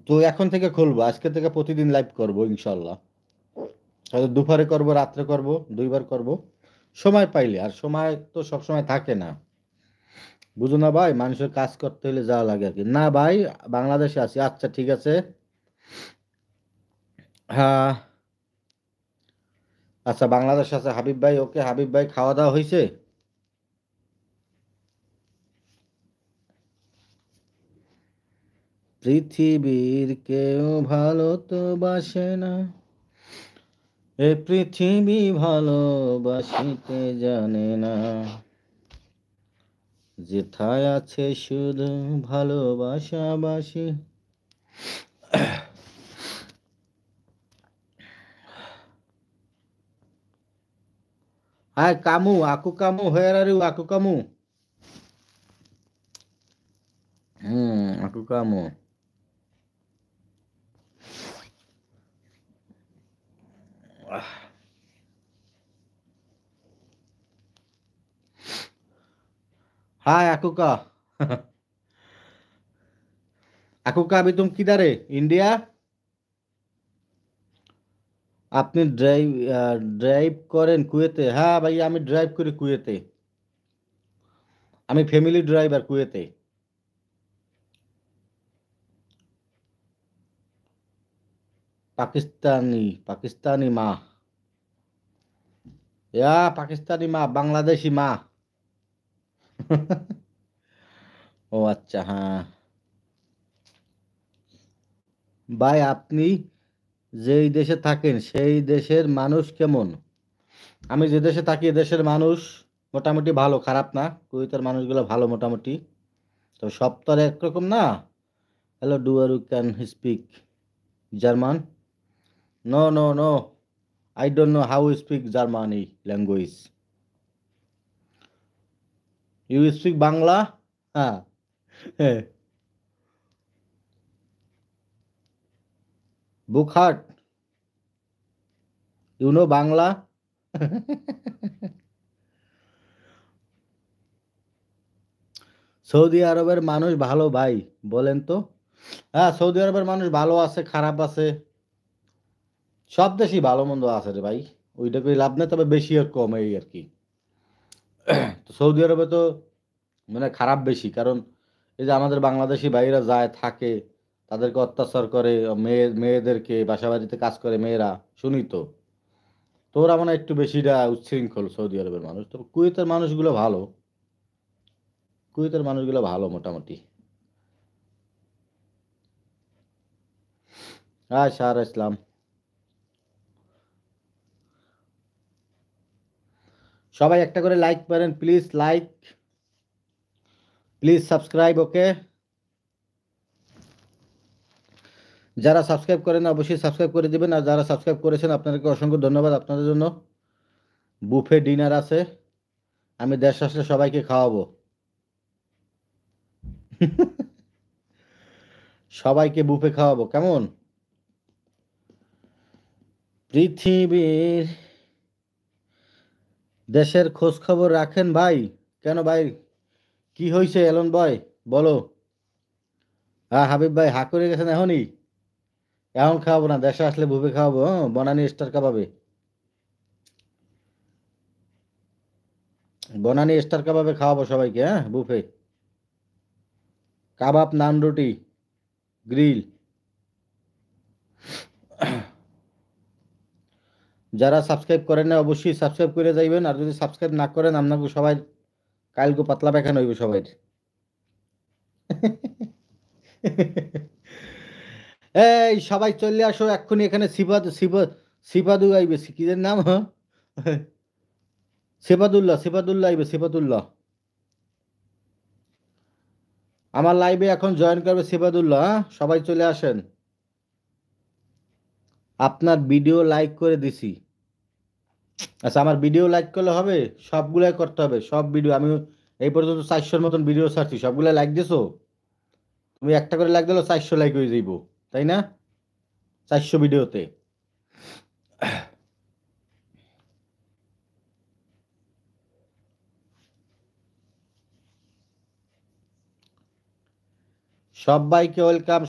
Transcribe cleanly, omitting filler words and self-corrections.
তো এখন থেকে খুলবো, আজকে থেকে প্রতিদিন লাইভ করব ইনশাল্লাহ। হয়তো দুপুরে করব, রাত্রে করব, দুইবার করব সময় পাইলে। আর সময় তো সব সময় থাকে না, বুঝো না ভাই, মানুষের কাজ করতে হলে যাওয়া লাগে আর কি। না ভাই, বাংলাদেশে আছি। আচ্ছা ঠিক আছে। হ্যাঁ, আচ্ছা বাংলাদেশ আছে হাবিব ভাই। ওকে হাবিব ভাই, খাওয়া দাওয়া হয়েছে? পৃথিবীর কেউ ভালো তো বাসে না, এ পৃথিবী ভালোবাসিতে জানে না, যেথায় আছে শুধু ভালোবাসাবাসি। High কামু, আকু কামু, where are you আকু কামু? আকু কামু। हाय अकुका। अकुका, अभी तुम किधर है? इंडिया? আপনি ড্রাইভ করেন কুয়েতে? হ্যাঁ ভাই, আমি ড্রাইভ করি কুয়েতে। আমি ফ্যামিলি ড্রাইভার কুয়েতে। পাকিস্তানি, পাকিস্তানি মা। ইয়া পাকিস্তানি মা, বাংলাদেশি মা। ও আচ্ছা, হ্যাঁ। ভাই আপনি যেই দেশে থাকেন সেই দেশের মানুষ কেমন? আমি যে দেশে থাকি এ দেশের মানুষ মোটামুটি ভালো, খারাপ না। কুয়েতের মানুষগুলো ভালো মোটামুটি। তো সব তো আর একরকম না। Hello, do are you can speak German? No no no, I don't know how to speak Germany language. You speak Bangla? হ্যাঁ। বুকহাট, ইউ নো বাংলা? সৌদি আরবের মানুষ ভালো ভাই, বলেন তো? হ্যাঁ, সৌদি আরবের মানুষ ভালো আছে, খারাপ আছে। সব দেশই ভালো মন্দ আছে রে ভাই। ওইটা করে লাভ নেই, তবে বেশি আর কম এই আর কি। তো সৌদি আরবে তো মানে খারাপ বেশি, কারণ এই যে আমাদের বাংলাদেশি ভাইরা যায় থাকে, তাদেরকে অত্যাচার করে, মেয়েদেরকে বাসা বাড়িতে কাজ করে মেয়েরা, শুনি তো। তো ওরা মানে একটু বেশিটা উচ্ছৃঙ্খল সৌদি আরবের মানুষ। তো কুয়েতের মানুষগুলো ভালো, কুয়েতের মানুষগুলো ভালো মোটামুটি। হ্যাঁ, শাহর ইসলাম। সবাই একটা করে লাইক করেন প্লিজ, লাইক, প্লিজ সাবস্ক্রাইব, ওকে? যারা সাবস্ক্রাইব করেন অবশ্যই সাবস্ক্রাইব করে দিবেন, আর যারা সাবস্ক্রাইব করেছেন আপনাদেরকে অসংখ্য ধন্যবাদ। আপনাদের জন্য বুফে ডিনার আছে, আমি দেশ আসলে সবাইকে খাওয়াবো। সবাইকে বুফে খাওয়াবো, কেমন? পৃথিবীর দেশের খোঁজ খবর রাখেন ভাই? কেন ভাই, কি হয়েছে এলন ভাই, বলো? হ্যাঁ হাবিব ভাই, হা করে গেছেন এখনই? এখন খাওয়াবো না, দেশে আসলে বুফে খাওয়াবো। হ্যাঁ, বনানি স্টার কাবাবে, বনানি স্টার কাবাবে খাওয়াবো সবাইকে। হ্যাঁ, বুফে কাবাব, নান, রুটি, গ্রিল। যারা সাবস্ক্রাইব করেন না অবশ্যই সাবস্ক্রাইব করে যাইবেন, আর যদি সাবস্ক্রাইব না করেন আপনাকে সবাই কালকে পাতলা পায়খানা হইবে সবাই। এই সবাই চলে আসো এক্ষুনি এখানে। সিপাদু আইবে, কিদের নাম? হ্যাঁ, সিপাদুল্লাহ আইবে, সিপাদুল্লাহ। আমার লাইভে এখন জয়েন করবে সিপাদুল্লাহ। হ্যাঁ, সবাই চলে আসেন। আপনার ভিডিও লাইক করে দিছি। আচ্ছা, আমার ভিডিও লাইক করলে হবে? সবগুলাই করতে হবে, সব ভিডিও। আমি এই পর্যন্ত 400-র মতন ভিডিও ছাড়ছি, সবগুলাই লাইক দিছো? তুমি একটা করে লাইক দিলে 400 লাইক হয়ে যাইব, তাই না? 400 ভিডিওতে। সবাইকে ওয়েলকাম।